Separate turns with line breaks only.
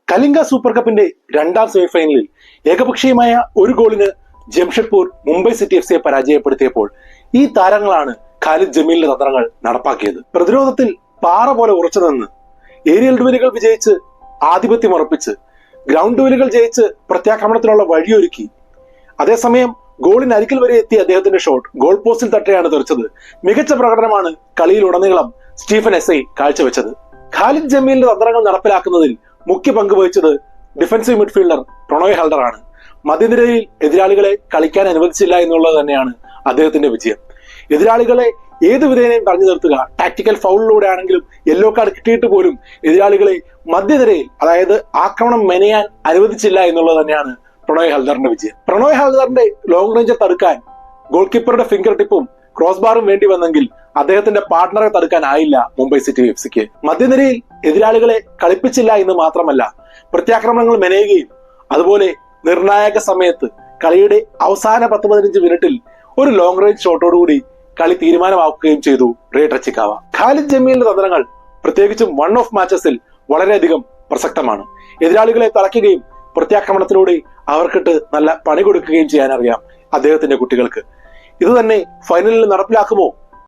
Kalinga super കപ്പിന്റെ രണ്ടാം സെമിഫൈനലിൽ ഏകപക്ഷീയമായ ഒരു ഗോളിന് ജംഷഡ്പൂർ മുംബൈ സിറ്റി എഫ് സിയെ പരാജയപ്പെടുത്തിയപ്പോൾ ഈ താരങ്ങളാണ് ഖാലിദ് ജമീലിന്റെ തന്ത്രങ്ങൾ നടപ്പാക്കിയത്. പ്രതിരോധത്തിൽ പാറ പോലെ ഉറച്ചു നിന്ന് ഏരിയൽ ഡുവലുകൾ വിജയിച്ച് ആധിപത്യം ഉറപ്പിച്ച് ഗ്രൗണ്ട് ഡുവലുകൾ ജയിച്ച് പ്രത്യാക്രമണത്തിനുള്ള വഴിയൊരുക്കി. അതേസമയം ഗോളിന് അരികിൽ വരെ എത്തിയ അദ്ദേഹത്തിന്റെ ഷോട്ട് ഗോൾ പോസ്റ്റിൽ തട്ടയാണ് തെറിച്ചത്. മികച്ച പ്രകടനമാണ് കളിയിലുടനീളം സ്റ്റീഫൻ എസ്ഐ കാഴ്ചവെച്ചത്. ഖാലിദ് ജമീലിന്റെ തന്ത്രങ്ങൾ നടപ്പിലാക്കുന്നതിൽ മുഖ്യ പങ്ക് വഹിച്ചത് ഡിഫൻസീവ് മിഡ്ഫീൽഡർ പ്രണോയ് ഹൽഡർ ആണ്. മധ്യനിരയിൽ എതിരാളികളെ കളിക്കാൻ അനുവദിച്ചില്ല എന്നുള്ളത് തന്നെയാണ് അദ്ദേഹത്തിന്റെ വിജയം. എതിരാളികളെ ഏത് വിധേനയും പറഞ്ഞു നിർത്തുക, ടാക്ടിക്കൽ ഫൗളിലൂടെ ആണെങ്കിലും യെല്ലോ കാർഡ് കിട്ടിയിട്ട് പോലും എതിരാളികളെ മധ്യനിരയിൽ, അതായത് ആക്രമണം മെനയാൻ അനുവദിച്ചില്ല എന്നുള്ളത് തന്നെയാണ് പ്രണോയ് ഹൽദറിന്റെ വിജയം. പ്രണോയ് ഹൽദറിന്റെ ലോങ് റേഞ്ച് തടുക്കാൻ ഗോൾ കീപ്പറുടെ ഫിംഗർ ടിപ്പും ക്രോസ് ബാറും വേണ്ടി വന്നെങ്കിൽ അദ്ദേഹത്തിന്റെ പാർട്ണറെ തടുക്കാനായില്ല മുംബൈ സിറ്റി എഫ് സിക്ക്. മധ്യനിരയിൽ എതിരാളികളെ കളിപ്പിച്ചില്ല എന്ന് മാത്രമല്ല, പ്രത്യാക്രമണങ്ങൾ മെനയുകയും അതുപോലെ നിർണായക സമയത്ത് കളിയുടെ അവസാന 10-15 മിനിറ്റിൽ ഒരു ലോങ് റേഞ്ച് ഷോട്ടോടുകൂടി കളി തീരുമാനമാക്കുകയും ചെയ്തു റേ ട്രച്ചിക്കാവ. ഖാലിദ് ജമീലിന്റെ തന്ത്രങ്ങൾ പ്രത്യേകിച്ചും വൺ ഓഫ് മാച്ചസിൽ വളരെയധികം പ്രസക്തമാണ്. എതിരാളികളെ തളയ്ക്കുകയും പ്രത്യാക്രമണത്തിലൂടെ അവർക്കിട്ട് നല്ല പണി കൊടുക്കുകയും ചെയ്യാനറിയാം അദ്ദേഹത്തിന്റെ കുട്ടികൾക്ക്. ഇത് തന്നെ ഫൈനലിൽ നടപ്പിലാക്കുമോ